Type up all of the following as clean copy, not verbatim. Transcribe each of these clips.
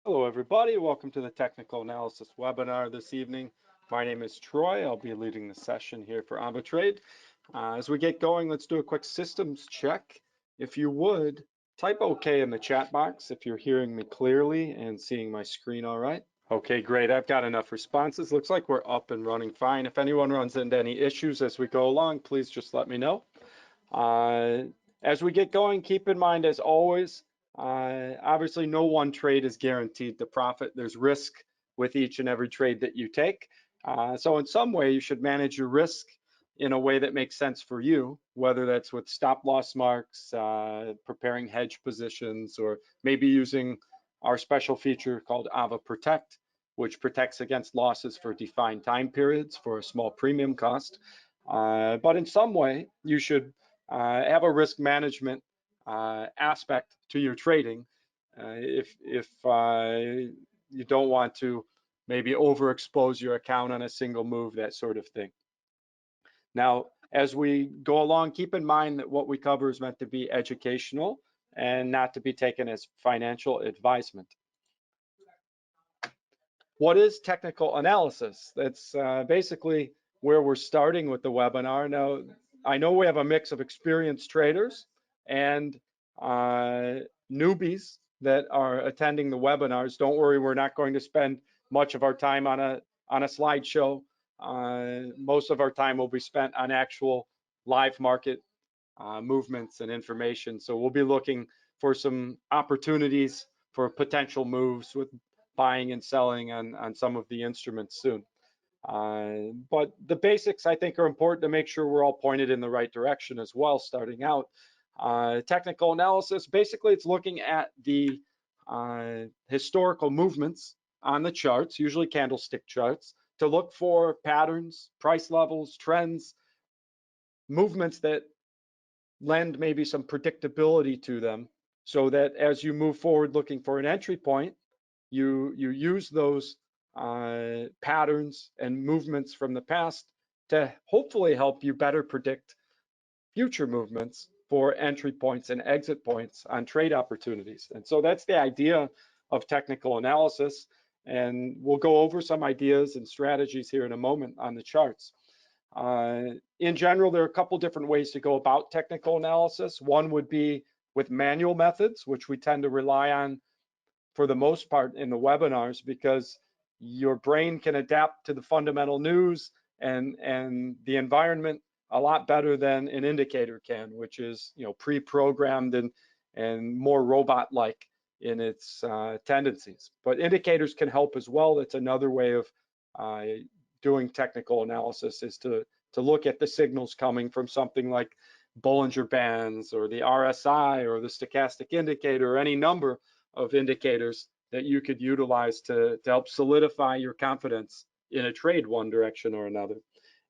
Hello everybody, welcome to the technical analysis webinar this evening. My name is Troy. I'll be leading the session here for AvaTrade. As we get going, let's do a quick systems check. If you would, type OK in the chat box if you're hearing me clearly and seeing my screen all right. Okay, great. I've got enough responses. Looks like we're up and running fine. If anyone runs into any issues as we go along, please just let me know. As we get going, keep in mind, as always, obviously no one trade is guaranteed to profit. There's risk with each and every trade that you take. So in some way, you should manage your risk in a way that makes sense for you, whether that's with stop loss marks, preparing hedge positions, or maybe using our special feature called Ava Protect, which protects against losses for defined time periods for a small premium cost. But in some way, you should have a risk management aspect to your trading if you don't want to maybe overexpose your account on a single move, that sort of thing. Now, as we go along, keep in mind that what we cover is meant to be educational and not to be taken as financial advisement. What is technical analysis? That's basically where we're starting with the webinar. Now, I know we have a mix of experienced traders and newbies that are attending the webinars. Don't worry, we're not going to spend much of our time on a slideshow. Most of our time will be spent on actual live market movements and information. So we'll be looking for some opportunities for potential moves with buying and selling on some of the instruments soon. But the basics, I think, are important to make sure we're all pointed in the right direction as well, starting out. Technical analysis, basically it's looking at the historical movements on the charts, usually candlestick charts, to look for patterns, price levels, trends, movements that lend maybe some predictability to them, so that as you move forward looking for an entry point, you use those patterns and movements from the past to hopefully help you better predict future movements for entry points and exit points on trade opportunities. And so that's the idea of technical analysis. And we'll go over some ideas and strategies here in a moment on the charts. In general, there are a couple different ways to go about technical analysis. One would be with manual methods, which we tend to rely on for the most part in the webinars, because your brain can adapt to the fundamental news and the environment a lot better than an indicator can, which is, you know, pre-programmed and more robot-like in its tendencies. But indicators can help as well. That's another way of doing technical analysis, is to look at the signals coming from something like Bollinger Bands or the RSI or the stochastic indicator, or any number of indicators that you could utilize to help solidify your confidence in a trade one direction or another.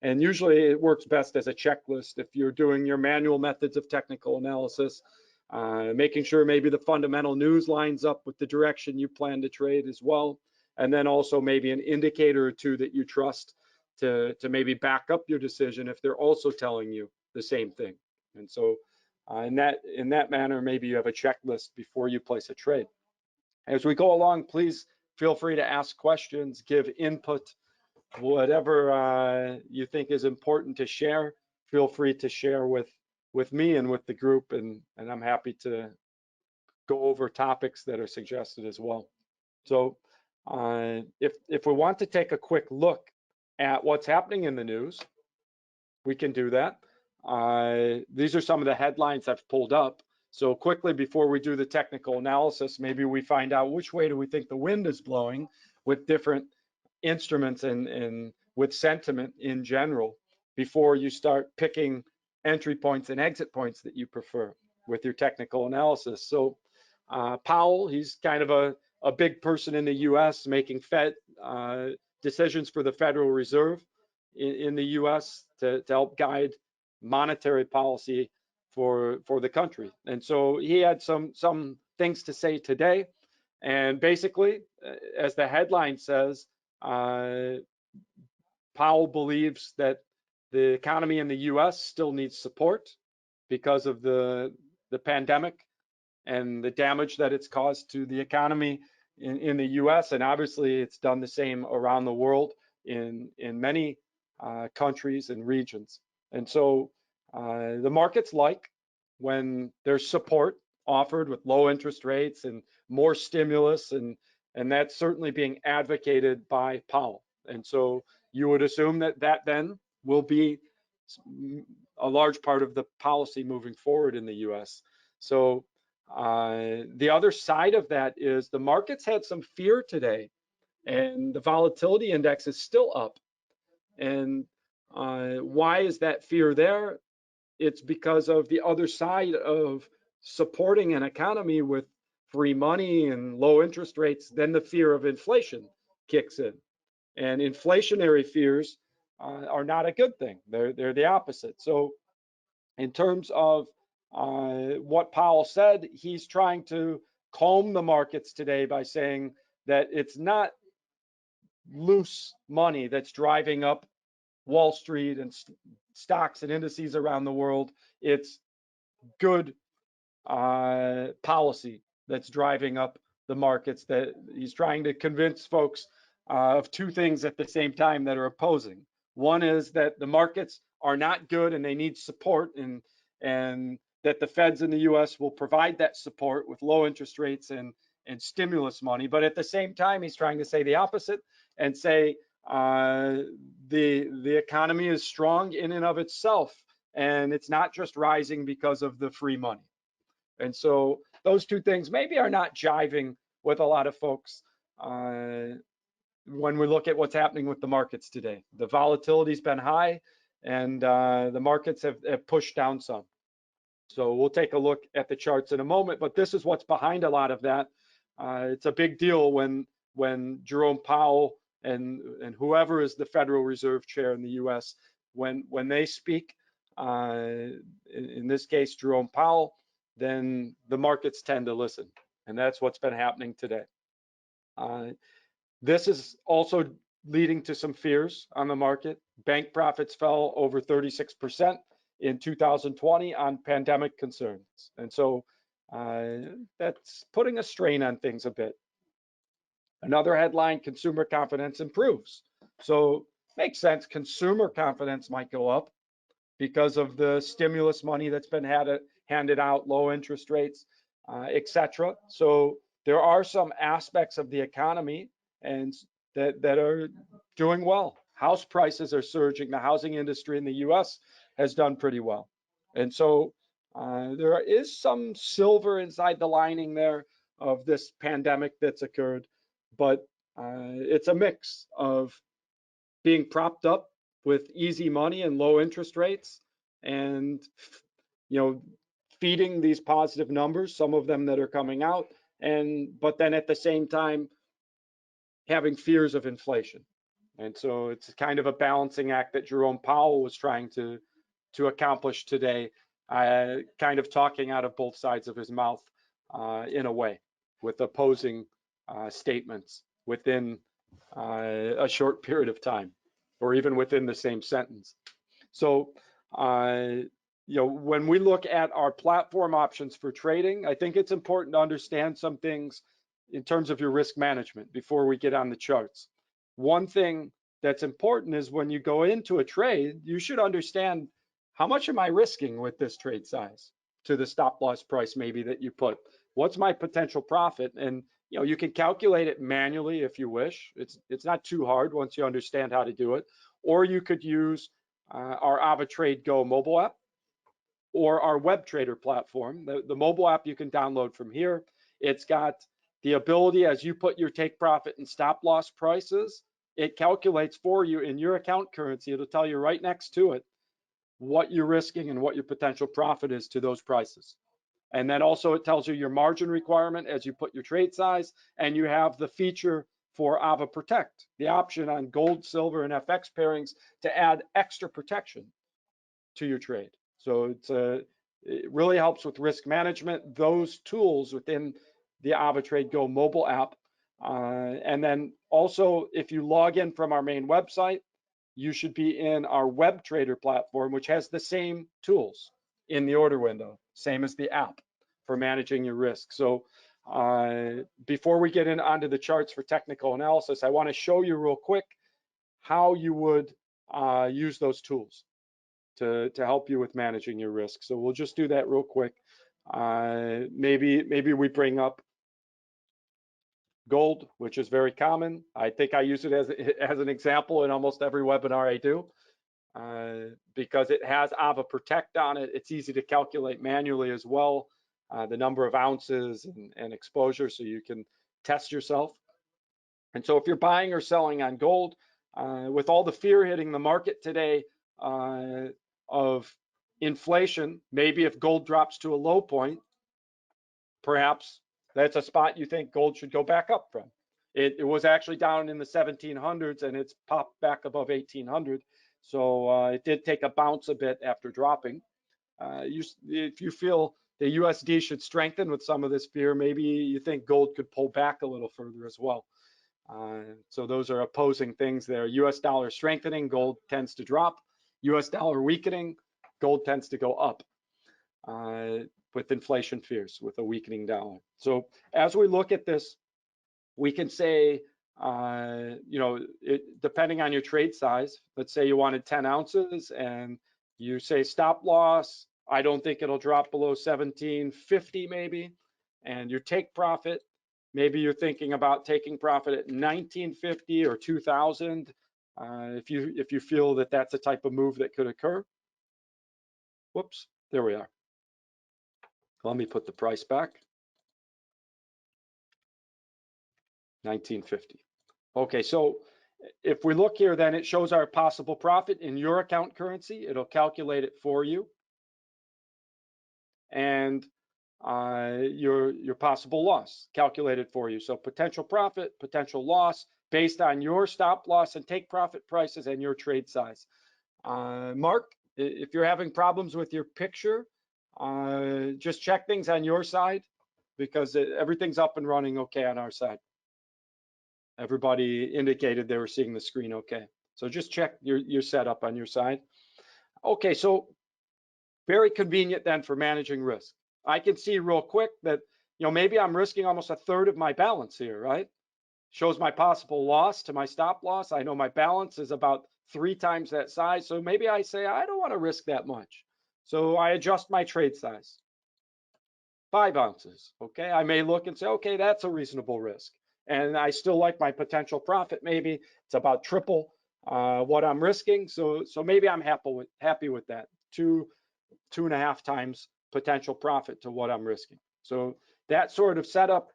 And usually it works best as a checklist if you're doing your manual methods of technical analysis, making sure maybe the fundamental news lines up with the direction you plan to trade as well. And then also maybe an indicator or two that you trust to maybe back up your decision if they're also telling you the same thing. And so in that manner, maybe you have a checklist before you place a trade. As we go along, please feel free to ask questions, give input, whatever you think is important to share. Feel free to share with me and with the group, and I'm happy to go over topics that are suggested as well. So if we want to take a quick look at what's happening in the news, we can do that. These are some of the headlines I've pulled up. So quickly, before we do the technical analysis, maybe we find out which way do we think the wind is blowing with different instruments and with sentiment in general, before you start picking entry points and exit points that you prefer with your technical analysis. So Powell, he's kind of a big person in the US, making Fed decisions for the Federal Reserve in the US to help guide monetary policy for the country. And so he had some things to say today. And basically, as the headline says, Powell believes that the economy in the US still needs support because of the pandemic and the damage that it's caused to the economy in the US, and obviously it's done the same around the world in many countries and regions. And so the markets like when there's support offered with low interest rates and more stimulus, and that's certainly being advocated by Powell. And so you would assume that that then will be a large part of the policy moving forward in the US. So the other side of that is the markets had some fear today, and the volatility index is still up. And why is that fear there? It's because of the other side of supporting an economy with free money and low interest rates. Then the fear of inflation kicks in, and inflationary fears are not a good thing. They're the opposite. So in terms of what Powell said, he's trying to calm the markets today by saying that it's not loose money that's driving up Wall Street and stocks and indices around the world. It's good policy that's driving up the markets. That he's trying to convince folks of two things at the same time that are opposing. One is that the markets are not good and they need support, and that the feds in the US will provide that support with low interest rates and stimulus money. But at the same time, he's trying to say the opposite and say the economy is strong in and of itself, and it's not just rising because of the free money. And so those two things maybe are not jiving with a lot of folks when we look at what's happening with the markets today. The volatility's been high, and the markets have pushed down some. So we'll take a look at the charts in a moment, but this is what's behind a lot of that. It's a big deal when Jerome Powell and whoever is the Federal Reserve Chair in the U.S., when they speak, in this case Jerome Powell, then the markets tend to listen, and that's what's been happening today. This is also leading to some fears on the market. Bank profits fell over 36% in 2020 on pandemic concerns, and so that's putting a strain on things a bit. Another headline, consumer confidence improves. So makes sense, consumer confidence might go up because of the stimulus money that's been handed out, low interest rates, etc. So there are some aspects of the economy and that are doing well. House prices are surging. The housing industry in the US has done pretty well. And so there is some silver inside the lining there of this pandemic that's occurred, but it's a mix of being propped up with easy money and low interest rates, and feeding these positive numbers, some of them that are coming out, but then at the same time having fears of inflation. And so it's kind of a balancing act that Jerome Powell was trying to accomplish today, kind of talking out of both sides of his mouth in a way, with opposing statements within a short period of time, or even within the same sentence. So, when we look at our platform options for trading, I think it's important to understand some things in terms of your risk management before we get on the charts. One thing that's important is when you go into a trade, you should understand, how much am I risking with this trade size to the stop loss price maybe that you put? What's my potential profit? And you can calculate it manually if you wish. It's not too hard once you understand how to do it. Or you could use our AvaTrade Go mobile app or our web trader platform. The mobile app you can download from here. It's got the ability, as you put your take profit and stop loss prices, it calculates for you in your account currency. It'll tell you right next to it what you're risking and what your potential profit is to those prices. And then also it tells you your margin requirement as you put your trade size, and you have the feature for Ava Protect, the option on gold, silver, and FX pairings to add extra protection to your trade. So it really helps with risk management, those tools within the AvaTrade Go mobile app. And then also, if you log in from our main website, you should be in our web trader platform, which has the same tools in the order window, same as the app for managing your risk. So before we get onto the charts for technical analysis, I want to show you real quick how you would use those tools to help you with managing your risk. So we'll just do that real quick. Maybe we bring up gold, which is very common. I think I use it as an example in almost every webinar I do, because it has AvaProtect on it. It's easy to calculate manually as well, the number of ounces and exposure, so you can test yourself. And so if you're buying or selling on gold, with all the fear hitting the market today of inflation, maybe if gold drops to a low point, perhaps that's a spot you think gold should go back up from. It was actually down in the 1700s and it's popped back above 1800. So it did take a bounce a bit after dropping. If you feel the USD should strengthen with some of this fear, maybe you think gold could pull back a little further as well. So those are opposing things there. US dollar strengthening, gold tends to drop. US dollar weakening, gold tends to go up with inflation fears, with a weakening dollar. So as we look at this, we can say, depending on your trade size, let's say you wanted 10 ounces and you say stop loss, I don't think it'll drop below 1750 maybe, and your take profit, maybe you're thinking about taking profit at 1950 or 2000, if you feel that that's a type of move that could occur. Whoops, there we are. Let me put the price back. 1950. Okay, so if we look here, then it shows our possible profit in your account currency. It'll calculate it for you. And your possible loss calculated for you. So potential profit, potential loss based on your stop loss and take profit prices and your trade size. Mark, if you're having problems with your picture, just check things on your side, because everything's up and running okay on our side. Everybody indicated they were seeing the screen okay. So just check your setup on your side. Okay, so very convenient then for managing risk. I can see real quick that, maybe I'm risking almost a third of my balance here, right? Shows my possible loss to my stop loss. I know my balance is about 3 times that size. So maybe I say, I don't want to risk that much. So I adjust my trade size. 5 ounces, okay? I may look and say, okay, that's a reasonable risk. And I still like my potential profit. Maybe it's about triple what I'm risking. So maybe I'm happy with that. 2.5 times potential profit to what I'm risking. So that sort of setup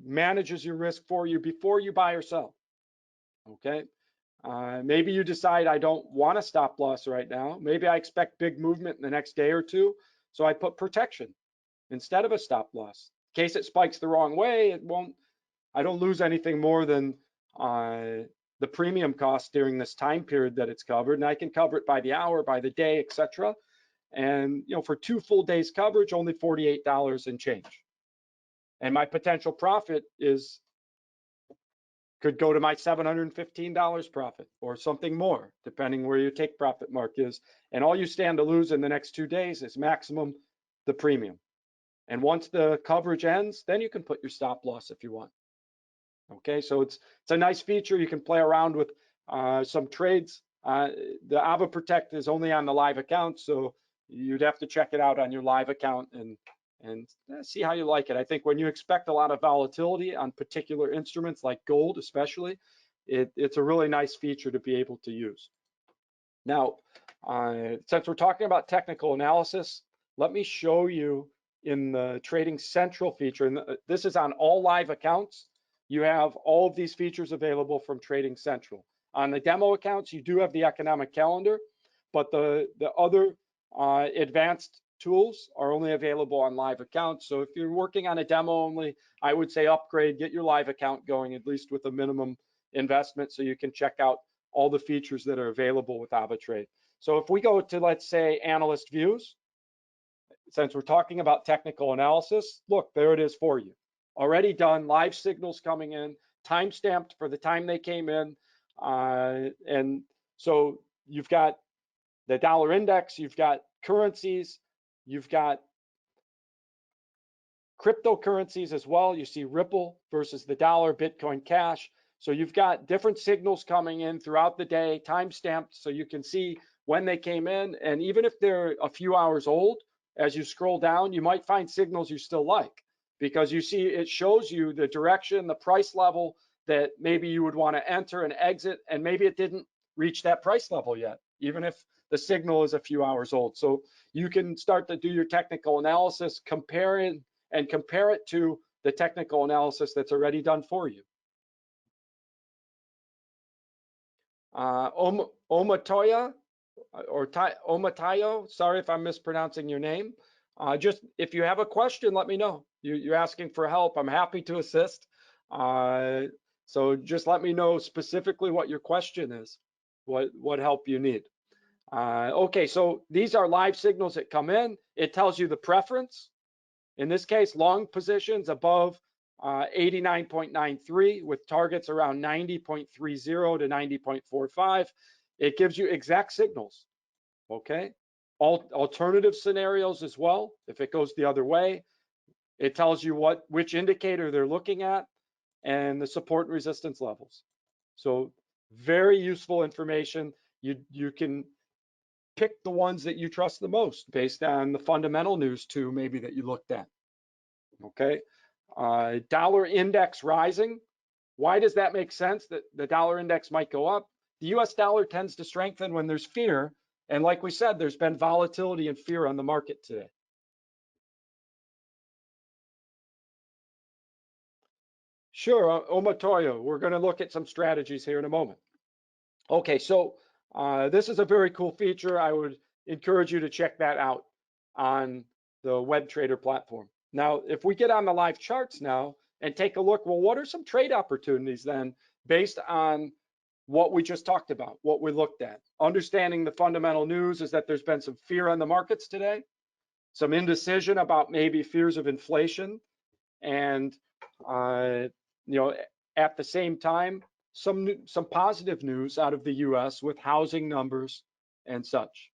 manages your risk for you before you buy or sell. Okay. Maybe you decide I don't want a stop loss right now. Maybe I expect big movement in the next day or two. So I put protection instead of a stop loss. In case it spikes the wrong way, I don't lose anything more than the premium cost during this time period that it's covered. And I can cover it by the hour, by the day, etc. And for 2 full days coverage, only $48 and change. And my potential profit could go to my $715 profit or something more, depending where your take profit mark is. And all you stand to lose in the next 2 days is maximum the premium. And once the coverage ends, then you can put your stop loss if you want. Okay, so it's a nice feature. You can play around with some trades. The AvaProtect is only on the live account, so you'd have to check it out on your live account and see how you like it. I think when you expect a lot of volatility on particular instruments like gold especially, it's a really nice feature to be able to use. Now, since we're talking about technical analysis, let me show you in the Trading Central feature, and this is on all live accounts. You have all of these features available from Trading Central. On the demo accounts, you do have the economic calendar, but the other advanced tools are only available on live accounts. So if you're working on a demo only, I would say upgrade, get your live account going, at least with a minimum investment, so you can check out all the features that are available with AvaTrade. So if we go to, let's say, analyst views, since we're talking about technical analysis, look, there it is for you. Already done, live signals coming in, time stamped for the time they came in. And so you've got the dollar index, you've got currencies, you've got cryptocurrencies as well. You see Ripple versus the dollar, Bitcoin Cash. So you've got different signals coming in throughout the day, time stamped, so you can see when they came in. And even if they're a few hours old, as you scroll down, you might find signals you still like, because you see it shows you the direction, the price level that maybe you would want to enter and exit, and maybe it didn't reach that price level yet, even if the signal is a few hours old. So you can start to do your technical analysis, compare it to the technical analysis that's already done for you. Omatayo, or Omatayo, sorry if I'm mispronouncing your name. Just if you have a question, let me know. You're asking for help. I'm happy to assist. So just let me know specifically what your question is, what help you need. Okay, so these are live signals that come in. It tells you the preference. In this case, long positions above 89.93 with targets around 90.30 to 90.45. It gives you exact signals, okay? Alternative scenarios as well. If it goes the other way, it tells you which indicator they're looking at and the support and resistance levels. So very useful information. You can pick the ones that you trust the most based on the fundamental news too, maybe that you looked at. Okay, dollar index rising. Why does that make sense that the dollar index might go up? The US dollar tends to strengthen when there's fear. And like we said, there's been volatility and fear on the market today. Sure, Omatoyo, we're going to look at some strategies here in a moment. Okay, so this is a very cool feature. I would encourage you to check that out on the web trader platform. Now, if we get on the live charts now and take a look, well, what are some trade opportunities then based on what we just talked about, what we looked at? Understanding the fundamental news is that there's been some fear on the markets today, some indecision about maybe fears of inflation, and at the same time, some positive news out of the US with housing numbers and such.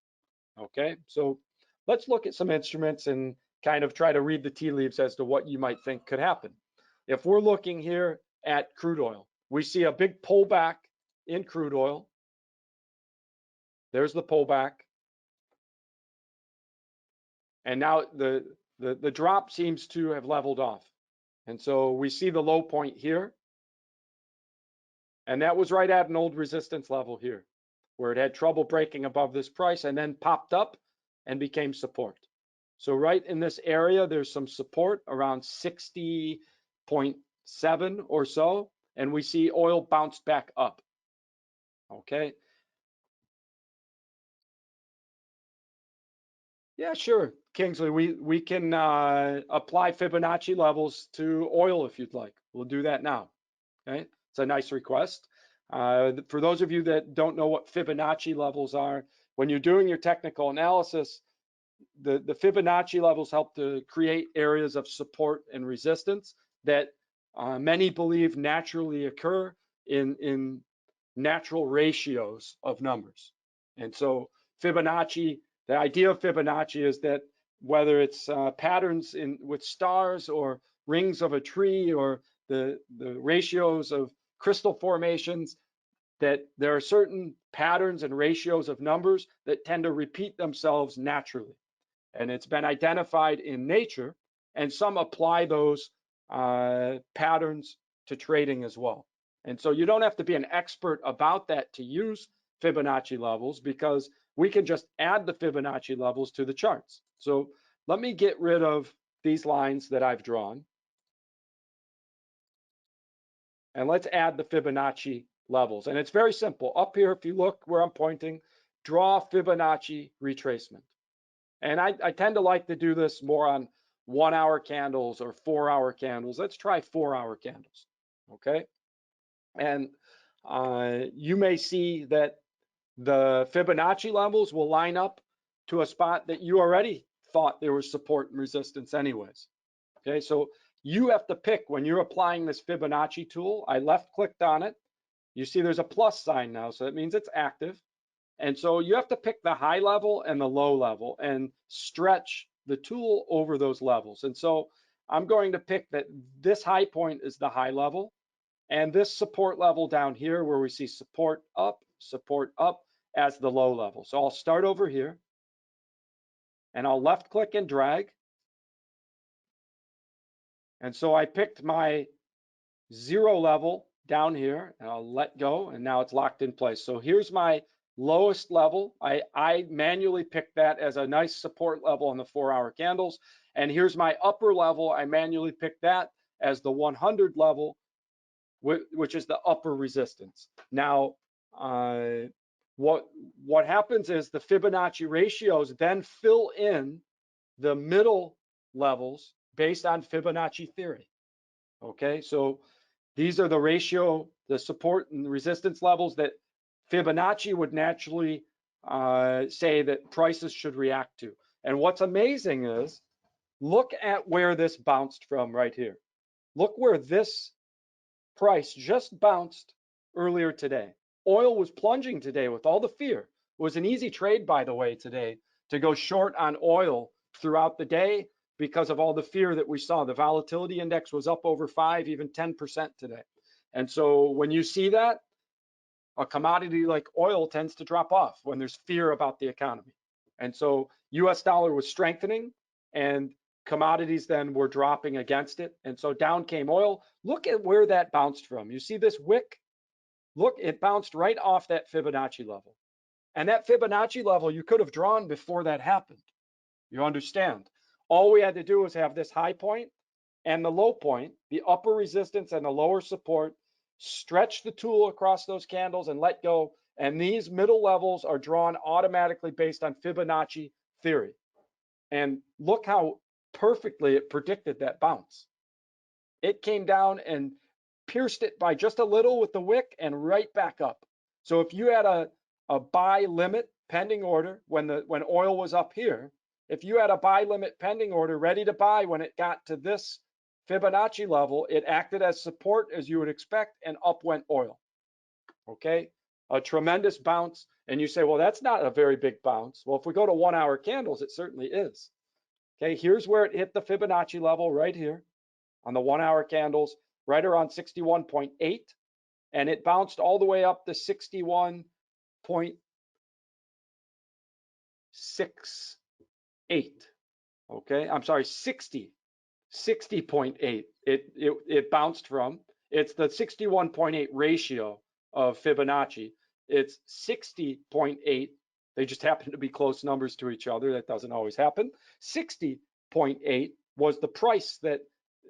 Okay, so let's look at some instruments and kind of try to read the tea leaves as to what you might think could happen. If we're looking here at crude oil, we see a big pullback in crude oil. There's the pullback. And now the drop seems to have leveled off. And so we see the low point here. And that was right at an old resistance level here, where it had trouble breaking above this price and then popped up and became support. So right in this area, there's some support around 60.7 or so, and we see oil bounced back up. Okay. Yeah, sure, Kingsley. We can apply Fibonacci levels to oil if you'd like. We'll do that now. Okay, it's a nice request. For those of you that don't know what Fibonacci levels are, when you're doing your technical analysis, the Fibonacci levels help to create areas of support and resistance that many believe naturally occur in natural ratios of numbers. And so Fibonacci, the idea of Fibonacci is that whether it's patterns with stars or rings of a tree or the ratios of crystal formations, that there are certain patterns and ratios of numbers that tend to repeat themselves naturally. And it's been identified in nature, and some apply those patterns to trading as well. And so you don't have to be an expert about that to use Fibonacci levels, because we can just add the Fibonacci levels to the charts. So let me get rid of these lines that I've drawn. And let's add the Fibonacci levels. And it's very simple. Up here, if you look where I'm pointing, draw Fibonacci retracement. And I tend to like to do this more on 1 hour candles or 4 hour candles. Let's try 4 hour candles, okay? And you may see that the Fibonacci levels will line up to a spot that you already thought there was support and resistance anyways, okay? So you have to pick when you're applying this Fibonacci tool. I left clicked on it. You see there's a plus sign now, so that means it's active. And so you have to pick the high level and the low level and stretch the tool over those levels. And so I'm going to pick that this high point is the high level, and this support level down here where we see support up as the low level. So I'll start over here, and I'll left click and drag. And so I picked my 0 level down here, and I'll let go, and now it's locked in place. So here's my lowest level. I manually picked that as a nice support level on the 4-hour candles. And here's my upper level. I manually picked that as the 100 level, which is the upper resistance. Now, what happens is the Fibonacci ratios then fill in the middle levels based on Fibonacci theory. Okay, so these are the ratio, the support and resistance levels that Fibonacci would naturally say that prices should react to. And what's amazing is, look at where this bounced from right here. Look where this price just bounced earlier today. Oil was plunging today with all the fear. It was an easy trade, by the way, today to go short on oil throughout the day because of all the fear that we saw. The volatility index was up over 5, even 10% today. And so when you see that, a commodity like oil tends to drop off when there's fear about the economy. And so US dollar was strengthening and commodities then were dropping against it. And so down came oil. Look at where that bounced from. You see this wick? Look, it bounced right off that Fibonacci level. And that Fibonacci level you could have drawn before that happened. You understand? All we had to do was have this high point and the low point, the upper resistance and the lower support, stretch the tool across those candles and let go. And these middle levels are drawn automatically based on Fibonacci theory. And look how perfectly it predicted that bounce. It came down and pierced it by just a little with the wick and right back up. So if you had a buy limit pending order when oil was up here, if you had a buy limit pending order ready to buy when it got to this Fibonacci level, it acted as support as you would expect, and up went oil. Okay, a tremendous bounce. And you say, well, that's not a very big bounce. Well, if we go to 1-hour candles, it certainly is. Okay, here's where it hit the Fibonacci level right here on the 1-hour candles, right around 61.8, and it bounced all the way up to 61.68. Okay, I'm sorry, 60.8. It bounced from. It's the 61.8 ratio of Fibonacci. It's 60.8. They just happen to be close numbers to each other. That doesn't always happen. 60.8 was the price that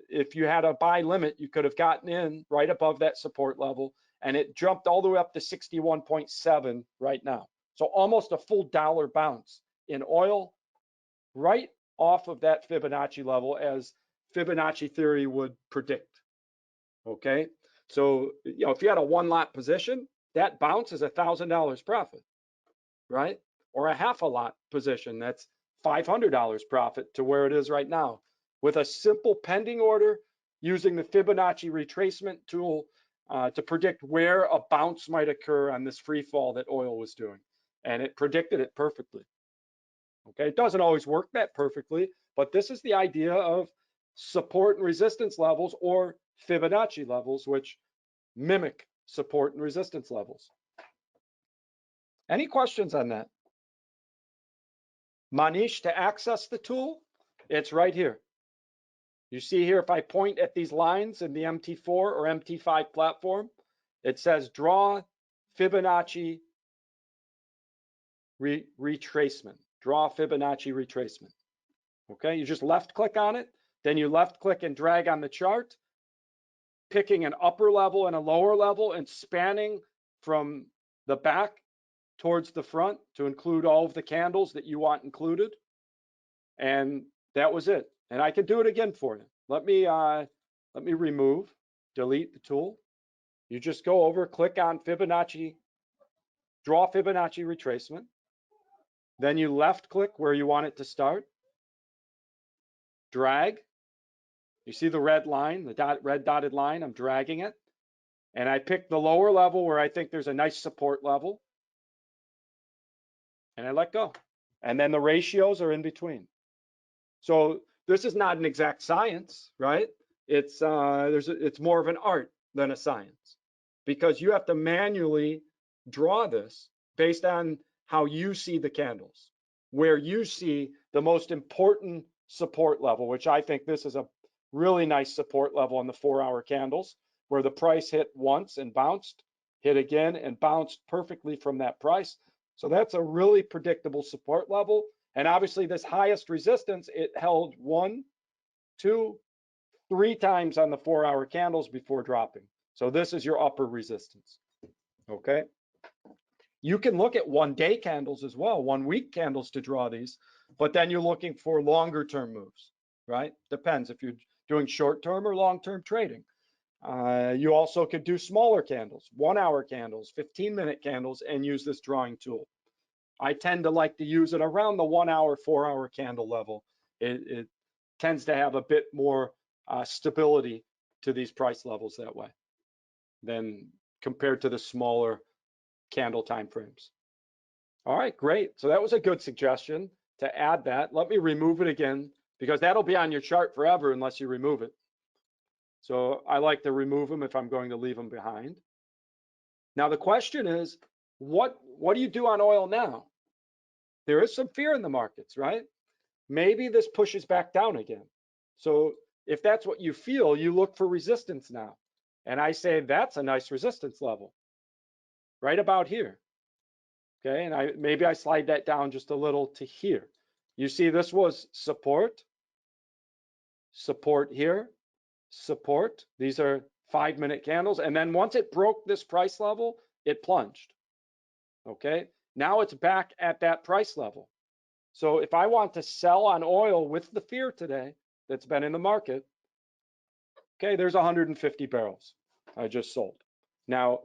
if you had a buy limit, you could have gotten in right above that support level, and it jumped all the way up to 61.7 right now. So almost a full dollar bounce in oil right off of that Fibonacci level as Fibonacci theory would predict. Okay, so if you had a 1-lot position, that bounce is $1,000 profit, right? Or a half a lot position, that's $500 profit to where it is right now with a simple pending order using the Fibonacci retracement tool to predict where a bounce might occur on this free fall that oil was doing. And it predicted it perfectly. Okay, it doesn't always work that perfectly, but this is the idea of support and resistance levels, or Fibonacci levels, which mimic support and resistance levels. Any questions on that? Manish, to access the tool, it's right here. You see here, if I point at these lines in the MT4 or MT5 platform, it says draw Fibonacci retracement. Draw Fibonacci retracement. Okay, you just left click on it, then you left click and drag on the chart, picking an upper level and a lower level and spanning from the back towards the front to include all of the candles that you want included. And that was it. And I can do it again for you. Let me remove, delete the tool. You just go over, click on Fibonacci, draw Fibonacci retracement. Then you left click where you want it to start. Drag. You see the red line, the red dotted line, I'm dragging it. And I pick the lower level where I think there's a nice support level. And I let go. And then the ratios are in between. So this is not an exact science, right? It's it's more of an art than a science, because you have to manually draw this based on how you see the candles, where you see the most important support level, which I think this is a really nice support level on the 4-hour candles, where the price hit once and bounced, hit again and bounced perfectly from that price. So that's a really predictable support level. And obviously this highest resistance, it held 1, 2, 3 times on the 4-hour candles before dropping. So this is your upper resistance, okay? You can look at 1-day candles as well, 1-week candles to draw these, but then you're looking for longer term moves, right? Depends if you're doing short term or long term trading. You also could do smaller candles, 1-hour candles, 15-minute candles, and use this drawing tool. I tend to like to use it around the 1-hour, 4-hour candle level. It tends to have a bit more stability to these price levels that way than compared to the smaller candle time frames. All right, great. So that was a good suggestion to add that. Let me remove it again, because that'll be on your chart forever unless you remove it. So I like to remove them if I'm going to leave them behind. Now the question is, what do you do on oil now? There is some fear in the markets, right? Maybe this pushes back down again. So if that's what you feel, you look for resistance now. And I say that's a nice resistance level, right about here. Okay, and maybe I slide that down just a little to here. You see this was support, support here, support. These are 5-minute candles. And then once it broke this price level, it plunged. Okay, now it's back at that price level. So if I want to sell on oil with the fear today that's been in the market, okay, there's 150 barrels I just sold. Now,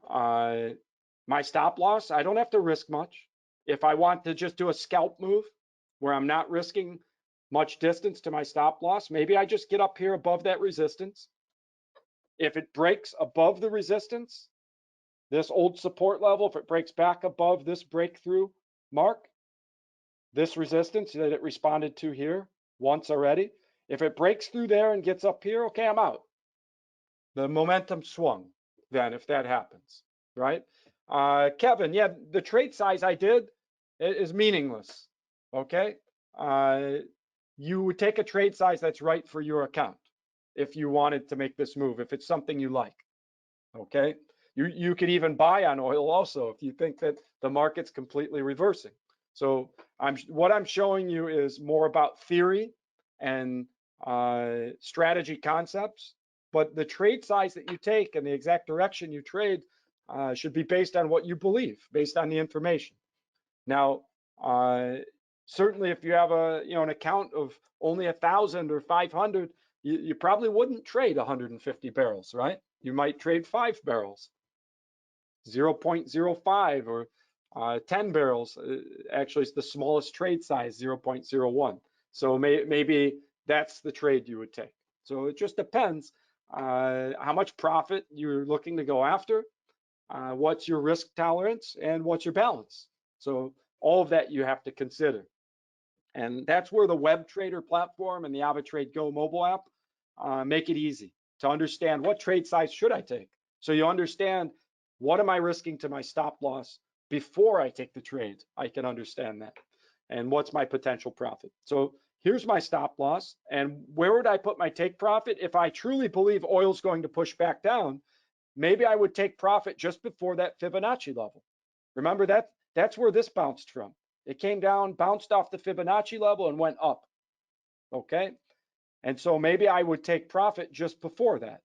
my stop loss, I don't have to risk much. If I want to just do a scalp move where I'm not risking much distance to my stop loss, maybe I just get up here above that resistance. If it breaks above the resistance, this old support level, if it breaks back above this breakthrough mark, this resistance that it responded to here once already, if it breaks through there and gets up here, okay, I'm out. The momentum swung then if that happens, right? Kevin, yeah, the trade size I did is meaningless, okay? You would take a trade size that's right for your account if you wanted to make this move, if it's something you like, okay? You could even buy on oil also if you think that the market's completely reversing. So what I'm showing you is more about theory and strategy concepts, but the trade size that you take and the exact direction you trade should be based on what you believe, based on the information. Now, certainly if you have an account of only 1,000 or 500, you probably wouldn't trade 150 barrels, right? You might trade 5 barrels, 0.05 or 10 barrels. Actually, it's the smallest trade size, 0.01. So maybe that's the trade you would take. So it just depends how much profit you're looking to go after, what's your risk tolerance, and what's your balance. So all of that you have to consider. And that's where the web trader platform and the AvaTrade Go mobile app make it easy to understand what trade size should I take. So you understand, what am I risking to my stop loss before I take the trade? I can understand that. And what's my potential profit? So here's my stop loss. And where would I put my take profit? If I truly believe oil's going to push back down, maybe I would take profit just before that Fibonacci level. Remember that's where this bounced from. It came down, bounced off the Fibonacci level and went up, okay? And so maybe I would take profit just before that.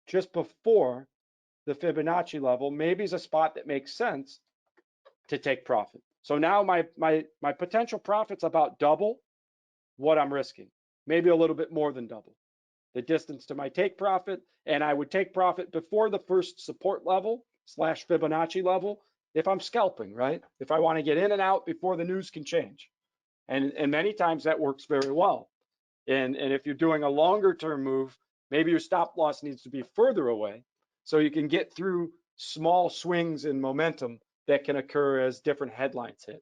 Just before the Fibonacci level, maybe is a spot that makes sense to take profit. So now my potential profit's about double what I'm risking, maybe a little bit more than double the distance to my take profit, and I would take profit before the first support level / Fibonacci level if I'm scalping, right? If I want to get in and out before the news can change. And many times that works very well. And if you're doing a longer term move, maybe your stop loss needs to be further away so you can get through small swings in momentum that can occur as different headlines hit.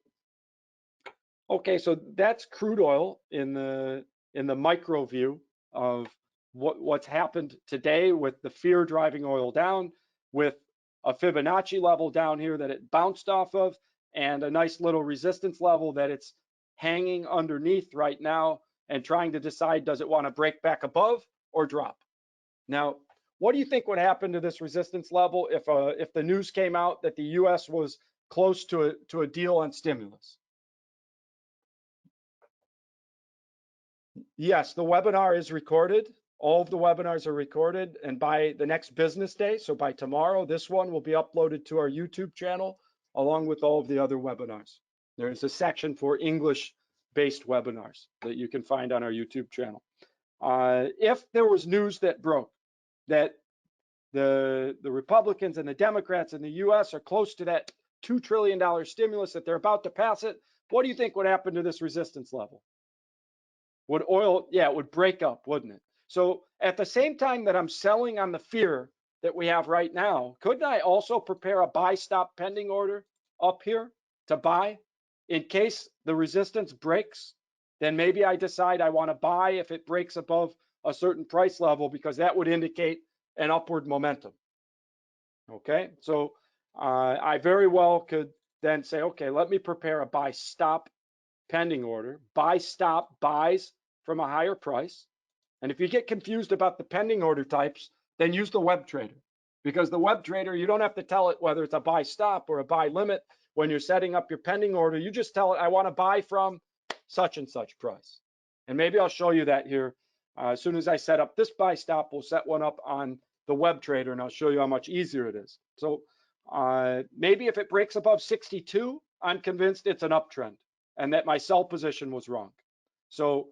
Okay, so that's crude oil in the micro view of what's happened today with the fear driving oil down, with a Fibonacci level down here that it bounced off of, and a nice little resistance level that it's hanging underneath right now and trying to decide, does it want to break back above or drop? Now, what do you think would happen to this resistance level if the news came out that the U.S. was close to a deal on stimulus? Yes, the webinar is recorded. All of the webinars are recorded, and by the next business day, so by tomorrow, this one will be uploaded to our YouTube channel along with all of the other webinars. There's a section for English-based webinars that you can find on our YouTube channel. If there was news that broke that the Republicans and the Democrats in the US are close to that $2 trillion stimulus, that they're about to pass it, what do you think would happen to this resistance level? Would oil, yeah, it would break up, wouldn't it? So at the same time that I'm selling on the fear that we have right now, couldn't I also prepare a buy stop pending order up here to buy in case the resistance breaks? Then maybe I decide I want to buy if it breaks above a certain price level, because that would indicate an upward momentum. Okay, so I very well could then say, okay, let me prepare a buy stop pending order. Buy stop buys from a higher price. And if you get confused about the pending order types, then use the web trader, because the web trader, you don't have to tell it whether it's a buy stop or a buy limit. When you're setting up your pending order, you just tell it, I want to buy from such and such price. And maybe I'll show you that here. As soon as I set up this buy stop, we'll set one up on the web trader, and I'll show you how much easier it is. So maybe if it breaks above 62, I'm convinced it's an uptrend and that my sell position was wrong. So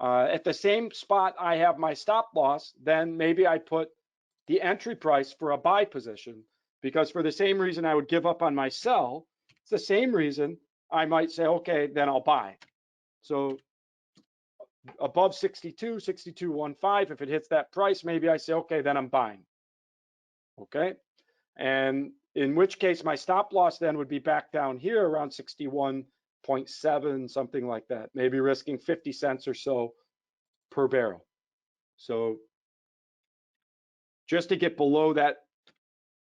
at the same spot I have my stop loss, then maybe I put the entry price for a buy position, because for the same reason I would give up on my sell, it's the same reason I might say, okay, then I'll buy. So above 62, 62.15, if it hits that price, maybe I say, okay, then I'm buying. Okay, and in which case my stop loss then would be back down here around 61.7, something like that, maybe risking 50 cents or so per barrel. So just to get below that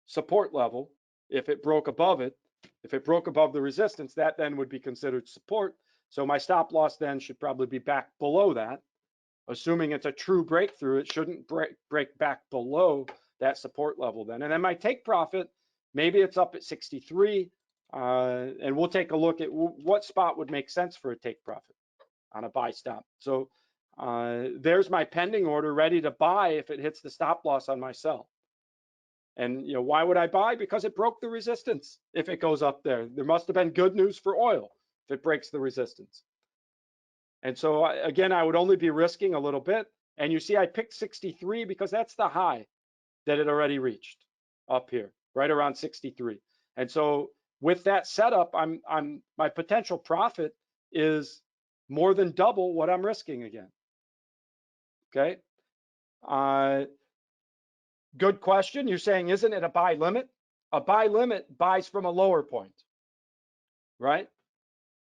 support level, if it broke above it, if it broke above the resistance, that then would be considered support. So my stop loss then should probably be back below that. Assuming it's a true breakthrough, it shouldn't break back below that support level then. And then my take profit, maybe it's up at 63, and we'll take a look at what spot would make sense for a take profit on a buy stop. So there's my pending order ready to buy if it hits the stop loss on my sell. And why would I buy? Because it broke the resistance. If it goes up there, there must have been good news for oil if it breaks the resistance. And so again, I would only be risking a little bit. And you see I picked 63 because that's the high that it already reached up here, right around 63. And so with that setup, my potential profit is more than double what I'm risking again. Okay. Good question. You're saying, isn't it a buy limit? A buy limit buys from a lower point, right?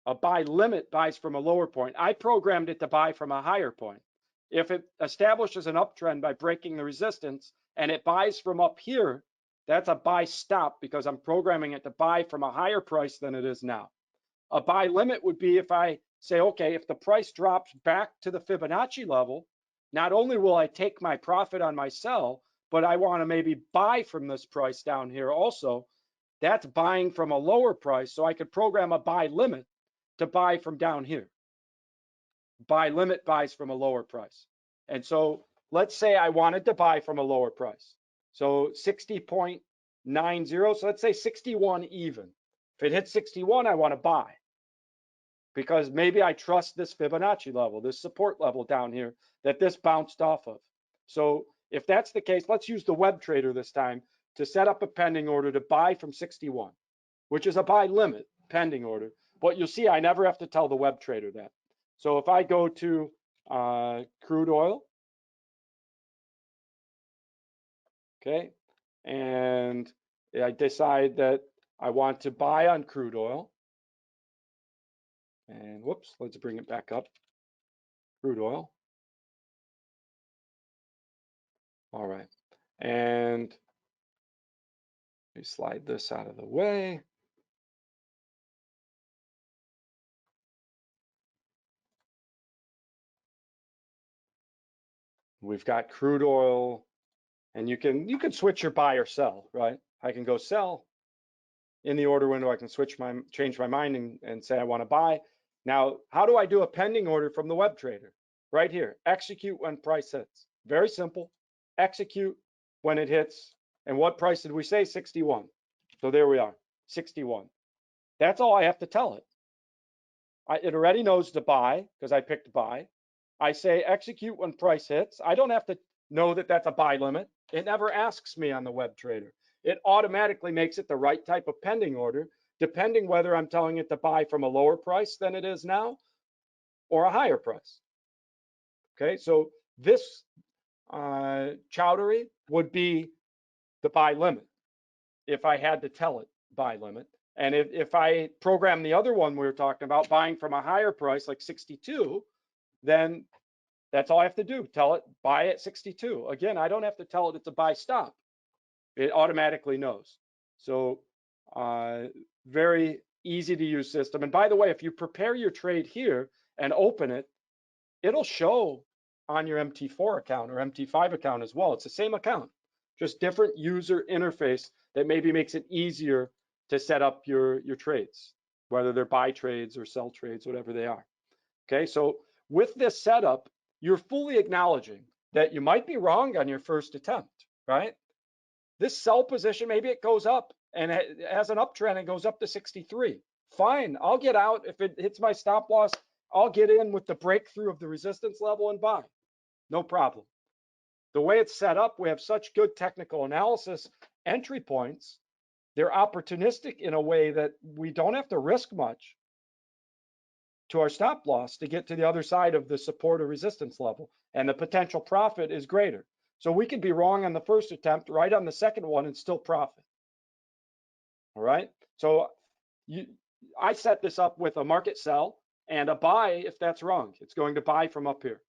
A buy limit buys from a lower point. I programmed it to buy from a higher point. If it establishes an uptrend by breaking the resistance and it buys from up here, that's a buy stop, because I'm programming it to buy from a higher price than it is now. A buy limit would be if I say, okay, if the price drops back to the Fibonacci level, not only will I take my profit on my sell, but I want to maybe buy from this price down here also. That's buying from a lower price. So I could program a buy limit to buy from down here. Buy limit buys from a lower price. And so let's say I wanted to buy from a lower price. So 60.90, so let's say 61 even. If it hits 61, I want to buy, because maybe I trust this Fibonacci level, this support level down here that this bounced off of. So if that's the case, let's use the web trader this time to set up a pending order to buy from 61, which is a buy limit pending order. But you'll see I never have to tell the web trader that. So if I go to crude oil, okay, and I decide that I want to buy on crude oil, And whoops, let's bring it back up. Crude oil. All right. And we slide this out of the way. We've got crude oil, and you can switch your buy or sell, right? I can go sell in the order window. I can change my mind and say I want to buy. Now, how do I do a pending order from the web trader? Right here, execute when price hits. Very simple. Execute when it hits. And what price did we say? 61. So there we are, 61. That's all I have to tell it. It already knows to buy because I picked buy. I say execute when price hits. I don't have to know that that's a buy limit. It never asks me on the web trader. It automatically makes it the right type of pending order, depending whether I'm telling it to buy from a lower price than it is now or a higher price. Okay, so this chowdery would be the buy limit if I had to tell it buy limit. And if I program the other one we were talking about, buying from a higher price like 62, then that's all I have to do. Tell it buy at 62. Again, I don't have to tell it it's a buy stop. It automatically knows. So very easy to use system. And by the way, if you prepare your trade here and open it, it'll show on your MT4 account or MT5 account as well. It's the same account, just different user interface that maybe makes it easier to set up your trades, whether they're buy trades or sell trades, whatever they are. Okay, so with this setup, you're fully acknowledging that you might be wrong on your first attempt, right? This sell position, maybe it goes up and it has an uptrend and goes up to 63. Fine, I'll get out. If it hits my stop loss, I'll get in with the breakthrough of the resistance level and buy. No problem. The way it's set up, we have such good technical analysis. Entry points, they're opportunistic in a way that we don't have to risk much to our stop loss to get to the other side of the support or resistance level, and the potential profit is greater. So we could be wrong on the first attempt, right on the second one, and still profit. All right. So I set this up with a market sell and a buy if that's wrong. It's going to buy from up here,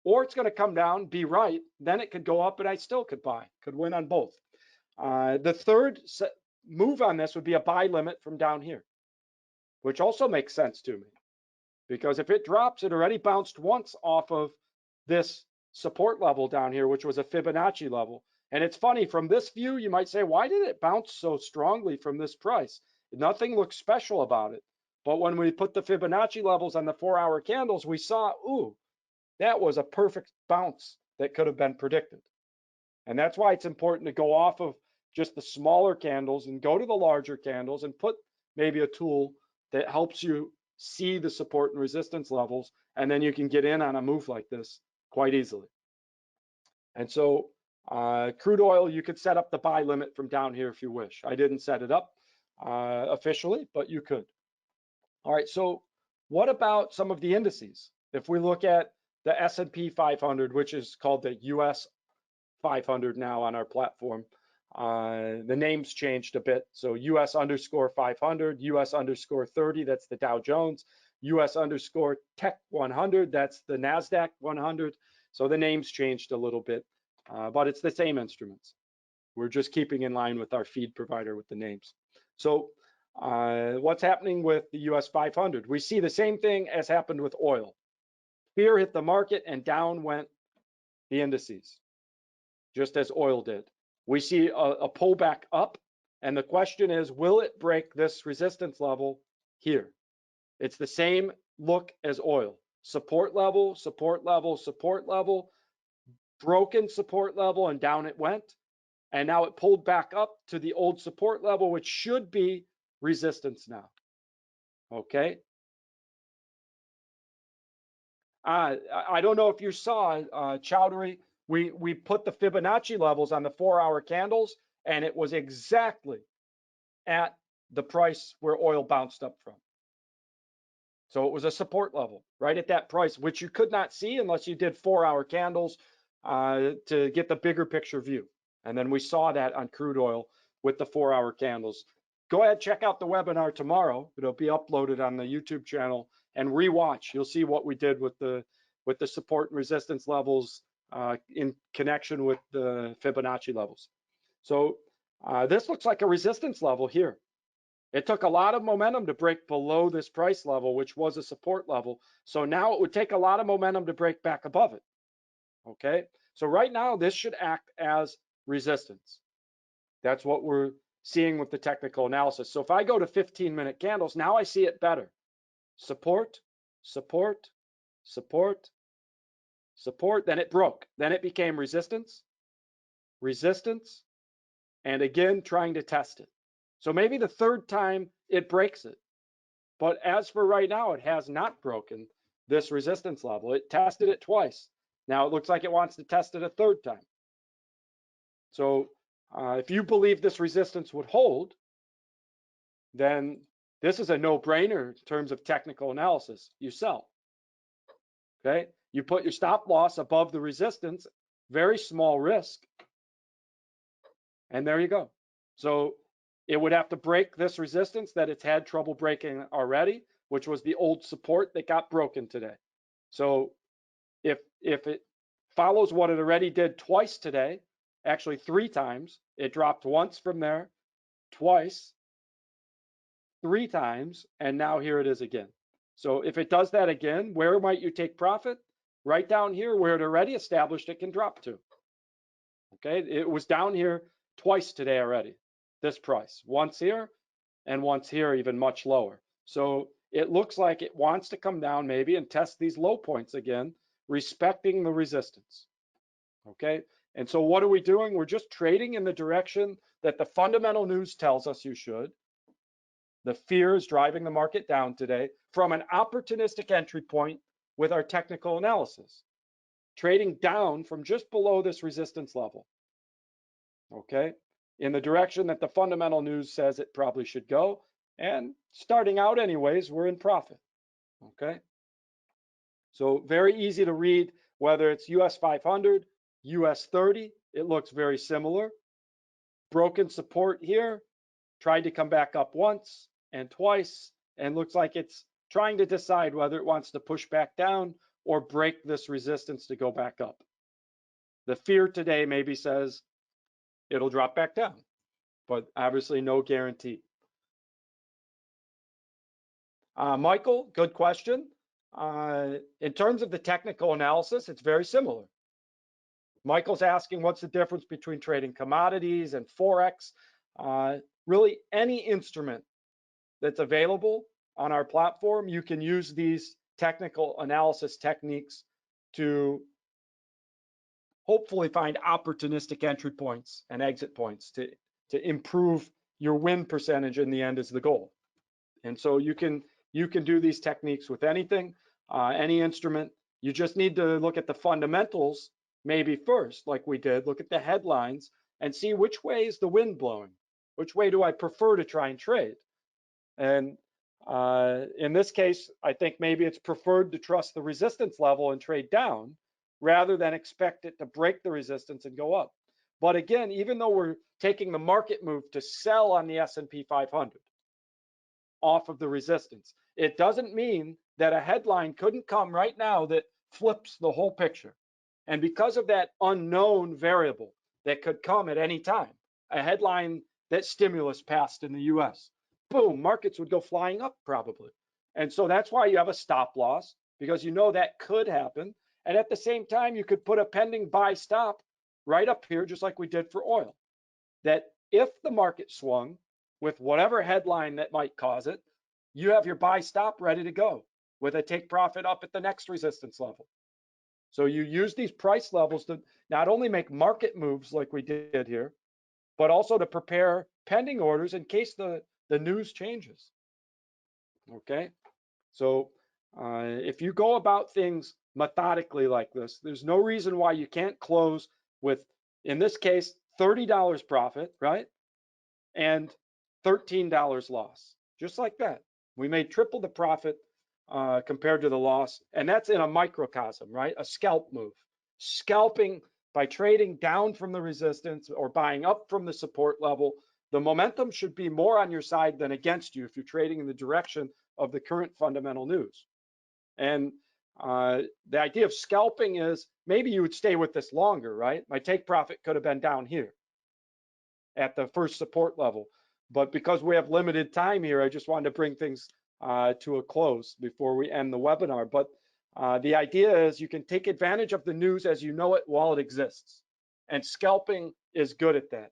or it's going to come down, be right, then it could go up, and I still could buy, could win on both. The third move on this would be a buy limit from down here, which also makes sense to me. Because if it drops, it already bounced once off of this support level down here, which was a Fibonacci level. And it's funny, from this view, you might say, why did it bounce so strongly from this price? Nothing looks special about it. But when we put the Fibonacci levels on the 4-hour candles, we saw, ooh, that was a perfect bounce that could have been predicted. And that's why it's important to go off of just the smaller candles and go to the larger candles and put maybe a tool that helps you see the support and resistance levels, and then you can get in on a move like this quite easily. And so crude oil, you could set up the buy limit from down here if you wish. I didn't set it up officially, but you could. All right, so what about some of the indices? If we look at the S&P 500, which is called the US 500 now on our platform, the name's changed a bit. So US underscore 500, US underscore 30, that's the Dow Jones, US underscore Tech 100, that's the NASDAQ 100. So the name's changed a little bit, but it's the same instruments. We're just keeping in line with our feed provider with the names. So what's happening with the US 500? We see the same thing as happened with oil. Fear hit the market and down went the indices, just as oil did. We see a pullback up, and the question is, will it break this resistance level here? It's the same look as oil. Support level, support level, support level, broken support level, and down it went. And now it pulled back up to the old support level, which should be resistance now. Okay. I don't know if you saw, Chowdhury, we put the Fibonacci levels on the 4-hour candles, and it was exactly at the price where oil bounced up from. So it was a support level right at that price, which you could not see unless you did 4-hour candles to get the bigger picture view. And then we saw that on crude oil with the 4-hour candles. Go ahead, check out the webinar tomorrow. It'll be uploaded on the YouTube channel and rewatch. You'll see what we did with the support and resistance levels in connection with the Fibonacci levels. So this looks like a resistance level here. It took a lot of momentum to break below this price level, which was a support level. So now it would take a lot of momentum to break back above it. Okay, so right now this should act as resistance. That's what we're seeing with the technical analysis. So if I go to 15-minute candles, now I see it better. Support, support, support, support, then it broke. Then it became resistance, resistance, and again trying to test it. So maybe the third time it breaks it. But as for right now, it has not broken this resistance level. It tested it twice. Now it looks like it wants to test it a third time. So if you believe this resistance would hold, then this is a no-brainer in terms of technical analysis. You sell. Okay, you put your stop loss above the resistance, very small risk, and there you go. So it would have to break this resistance that it's had trouble breaking already, which was the old support that got broken today. So if it follows what it already did twice today, actually 3 times, it dropped once from there, twice, 3 times, and now here it is again. So if it does that again, where might you take profit? Right down here where it already established it can drop to. Okay, it was down here twice today already, this price, once here and once here, even much lower. So it looks like it wants to come down maybe and test these low points again, respecting the resistance. Okay, and so what are we doing? We're just trading in the direction that the fundamental news tells us you should. The fear is driving the market down today from an opportunistic entry point with our technical analysis, trading down from just below this resistance level. Okay, in the direction that the fundamental news says it probably should go. And starting out anyways, we're in profit. Okay, so very easy to read whether it's US 500, US 30, it looks very similar. Broken support here, tried to come back up once and twice, and looks like it's trying to decide whether it wants to push back down or break this resistance to go back up. The fear today maybe says it'll drop back down, but obviously no guarantee. Michael, good question. In terms of the technical analysis, it's very similar. Michael's asking what's the difference between trading commodities and Forex. Really, any instrument that's available on our platform, you can use these technical analysis techniques to hopefully find opportunistic entry points and exit points to improve your win percentage in the end is the goal. And so you can do these techniques with anything, any instrument. You just need to look at the fundamentals maybe first, like we did, look at the headlines and see which way is the wind blowing. Which way do I prefer to try and trade? And in this case, I think maybe it's preferred to trust the resistance level and trade down rather than expect it to break the resistance and go up. But again, even though we're taking the market move to sell on the S&P 500 off of the resistance, it doesn't mean that a headline couldn't come right now that flips the whole picture. And because of that unknown variable that could come at any time, a headline that stimulus passed in the US, boom, markets would go flying up probably. And so that's why you have a stop loss, because you know that could happen. And at the same time, you could put a pending buy stop right up here, just like we did for oil, that if the market swung with whatever headline that might cause it, you have your buy stop ready to go with a take profit up at the next resistance level. So you use these price levels to not only make market moves like we did here, but also to prepare pending orders in case the news changes. Okay, so if you go about things methodically like this, there's no reason why you can't close with, in this case, $30 profit, right? And $13 loss, just like that. We made triple the profit compared to the loss, and that's in a microcosm, right? A scalp move. Scalping by trading down from the resistance or buying up from the support level, the momentum should be more on your side than against you if you're trading in the direction of the current fundamental news. And the idea of scalping is maybe you would stay with this longer, right? My take profit could have been down here at the first support level. But because we have limited time here, I just wanted to bring things to a close before we end the webinar. But the idea is you can take advantage of the news as you know it while it exists. And scalping is good at that.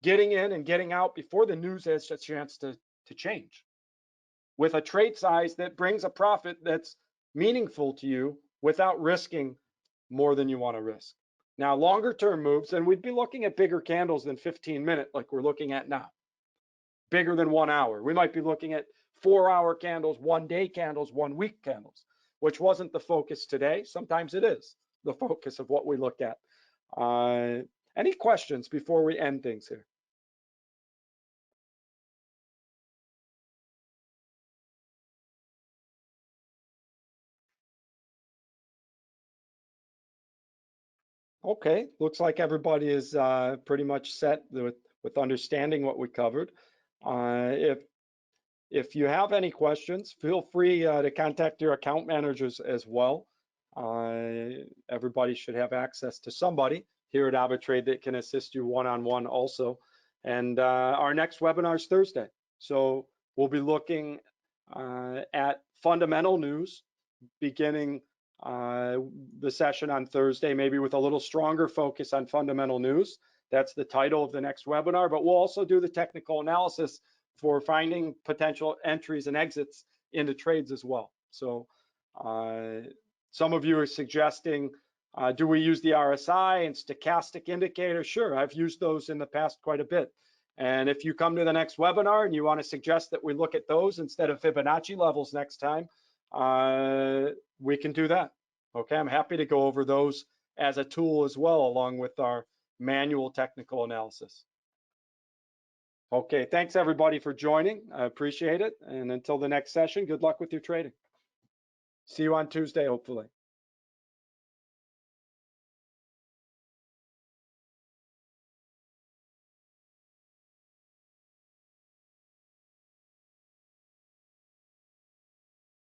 Getting in and getting out before the news has a chance to change, with a trade size that brings a profit that's meaningful to you without risking more than you want to risk. Now, longer term moves, and we'd be looking at bigger candles than 15-minute like we're looking at now, bigger than 1 hour. We might be looking at 4-hour candles, 1-day candles, 1-week candles, which wasn't the focus today. Sometimes it is the focus of what we look at. Any questions before we end things here? Okay, looks like everybody is pretty much set with understanding what we covered. If you have any questions, feel free to contact your account managers as well. Everybody should have access to somebody here at AvaTrade that can assist you one-on-one also. And our next webinar is Thursday. So we'll be looking at fundamental news beginning the session on Thursday, maybe with a little stronger focus on fundamental news. That's the title of the next webinar, but we'll also do the technical analysis for finding potential entries and exits into trades as well. So some of you are suggesting, do we use the RSI and stochastic indicator? Sure, I've used those in the past quite a bit. And if you come to the next webinar and you want to suggest that we look at those instead of Fibonacci levels next time, we can do that. Okay, I'm happy to go over those as a tool as well, along with our manual technical analysis. Okay, thanks everybody for joining. I appreciate it. And until the next session, good luck with your trading. See you on Tuesday, hopefully.